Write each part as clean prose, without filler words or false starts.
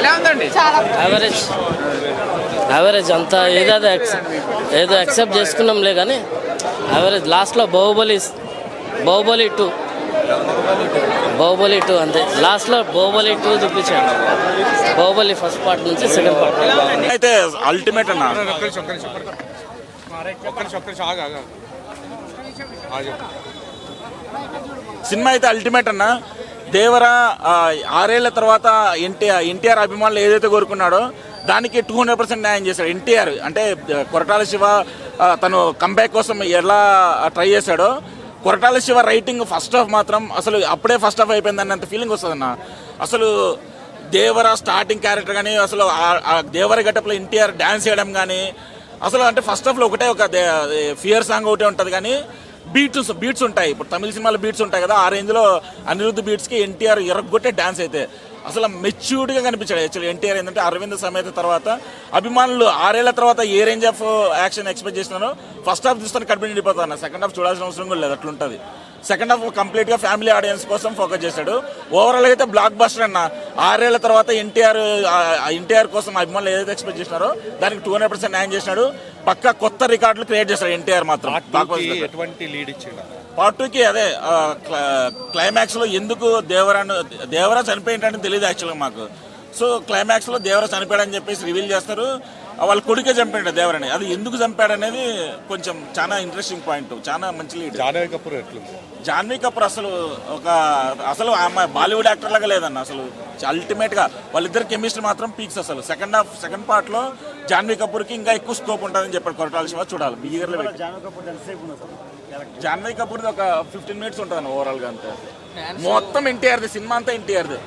ఎలా ఉందండి? యావరేజ్ అంతా ఏదో యాక్సెప్ట్ చేసుకున్నాంలే కానీ యావరేజ్. లాస్ట్లో బాహుబలి టూ అంతే. లాస్ట్లో బాహుబలి 2 చూపించాడు. బాహుబలి ఫస్ట్ పార్ట్ నుంచి సెకండ్ పార్ట్ అయితే అల్టిమేట్ అన్న. సినిమా అయితే అల్టిమేట్ అన్న. దేవర 6 ఏళ్ల తర్వాత ఎన్టీఆర్ అభిమానులు ఏదైతే కోరుకున్నాడో దానికి 200% న్యాయం చేశాడు ఎన్టీఆర్. అంటే కొరటాల శివ తను కంబ్యాక్ కోసం ఎలా ట్రై చేశాడో, Koratala Shiva writing first half మాత్రం అసలు అప్పుడే ఫస్ట్ హాఫ్ అయిపోయింది అన్నంత ఫీలింగ్ వస్తుందన్న. అసలు దేవర స్టార్టింగ్ క్యారెక్టర్ కానీ, అసలు దేవర గెటప్లో ఎన్టీఆర్ డ్యాన్స్ చేయడం కానీ, అసలు అంటే ఫస్ట్ హాఫ్లో ఒకటే ఒక ఫియర్ సాంగ్ ఒకటే ఉంటుంది కానీ బీట్స్ ఉంటాయి. ఇప్పుడు తమిళ సినిమాలో బీట్స్ ఉంటాయి కదా, ఆ రేంజ్లో అనిరుద్ధ్ బీట్స్కి ఎన్టీఆర్ ఎరగొట్టే డ్యాన్స్ అయితే అసలు మెచ్యూర్డ్గా కనిపించాడు. యాక్చువల్లీ ఎన్టీఆర్ ఏంటంటే అరవింద్ సమేత తర్వాత అభిమానులు 6 ఏళ్ల తర్వాత ఏ రేంజ్ ఆఫ్ యాక్షన్ ఎక్స్పెక్ట్ చేస్తున్నారో ఫస్ట్ హాఫ్ చూస్తాను కడుపు నిండిపోతాను. సెకండ్ హాఫ్ చూడాల్సిన అవసరం కూడా లేదు, అట్లుంటుంది. సెకండ్ హాఫ్ కంప్లీట్గా ఫ్యామిలీ ఆడియన్స్ కోసం ఫోకస్ చేశాడు. ఓవరాల్ అయితే బ్లాక్ బస్టర్ అన్న. 6 ఏళ్ల తర్వాత ఎన్టీఆర్ కోసం అభిమానులు ఏదైతే ఎక్స్పెక్ట్ చేసినారో దానికి 200% న్యాయం చేసినాడు. పక్కా కొత్త రికార్డులు క్రియేట్ చేశాడు ఎన్టీఆర్ మాత్రం. పార్ట్ 2కి అదే క్లైమాక్స్ లో ఎందుకు దేవరా చనిపోయిందని తెలియదు యాక్చువల్గా మాకు. సో క్లైమాక్స్ లో దేవరా చనిపోయాడని చెప్పేసి రివీల్ చేస్తారు. వాళ్ళ కొడుకే చంపాడు దేవరని. అది ఎందుకు చంపాడు అనేది కొంచెం చాలా ఇంట్రెస్టింగ్ పాయింట్, చాలా మంచి లీడ్. జాన్వీ కపూర్ అసలు ఆమె బాలీవుడ్ యాక్టర్ లాగా లేదన్న. అసలు అల్టిమేట్ గా వాళ్ళిద్దరు కెమిస్ట్రీ మాత్రం పీక్స్. అసలు సెకండ్ పార్ట్ లో జాన్వీ కపూర్ కి ఇంకా ఎక్కువ స్కోప్ ఉంటుందని చెప్పాడు కొరటాల శివ. చూడాలి బిగిర్లో. జాన్వీ కపూర్ ఒక 15 minutes ఉంటుంది ఓవరాల్ గా. అంతే మొత్తం ఎన్టీఆర్ది సినిమా అంతా ఎన్టీఆర్ది.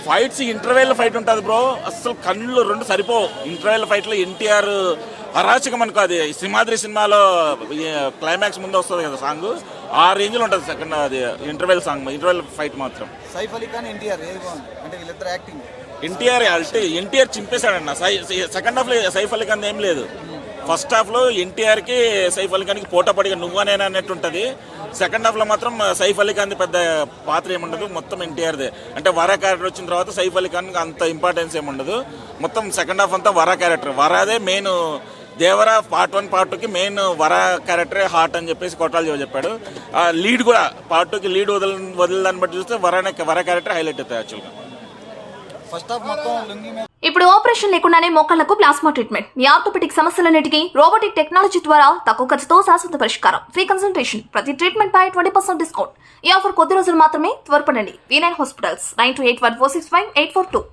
ఫైట్స్ ఇంటర్వెల్ ఫైట్ ఉంటుంది బ్రో, అసలు కళ్ళు 2 సరిపోవు. ఇంటర్వెల్ ఫైట్ లో ఎన్టీఆర్ అరాచకం అనుకో. అది సింహాద్రి సినిమాలో క్లైమాక్స్ ముందు వస్తుంది కదా సాంగ్, ఆ రేంజ్ లో ఉంటుంది సెకండ్ అది ఇంటర్వెల్ సాంగ్. ఇంటర్వెల్ ఫైట్ మాత్రం సైఫ్ అలీ ఖాన్ ఎన్టీఆర్ అంటే వీళ్ళిద్దరు యాక్టింగ్ ఎన్టీఆర్ చింపేశాడన్న. సెకండ్ హాఫ్ లో సైఫ్ అలీ ఖాన్ ఏం లేదు. ఫస్ట్ హాఫ్ లో ఎన్టీఆర్ కి సైఫ్ అలీ ఖాన్కి పోటాపడిగా నువ్వనేనా అన్నట్టు ఉంటుంది. సెకండ్ హాఫ్ లో మాత్రం సైఫ్ అలీ ఖాన్ పెద్ద పాత్ర ఏముండదు, మొత్తం ఎన్టీఆర్దే. అంటే వరా క్యారెక్టర్ వచ్చిన తర్వాత సైఫ్ అలీ ఖాన్ అంత ఇంపార్టెన్స్ ఏముండదు. మొత్తం సెకండ్ హాఫ్ అంతా వరా క్యారెక్టర్. వరాదే మెయిన్. దేవరా పార్ట్ 1 పార్ట్ 2కి మెయిన్ వరా క్యారెక్టరే హార్ట్ అని చెప్పేసి కొట్టాల చెప్పాడు. లీడ్ కూడా పార్ట్ 2కి లీడ్ వదిలేదాన్ని బట్టి చూస్తే వరా క్యారెక్టర్ హైలైట్ అవుతాయి యాక్చువల్గా. ఇప్పుడు ఆపరేషన్ లేకుండానే మోకాళ్లకు ప్లాస్మా ట్రీట్మెంట్. మీ ఆర్థోపెటిక్ సమస్యలన్నిటికీ రోబోటిక్ టెక్నాలజీ ద్వారా తక్కువ ఖర్చుతో శాశ్వత పరిష్కారం. Free consultation. ప్రతి ట్రీట్మెంట్ పై 20% డిస్కౌంట్. ఈ ఆఫర్ కొద్ది రోజులు మాత్రమే. త్వరపడండి. V9 hospitals 9281465842.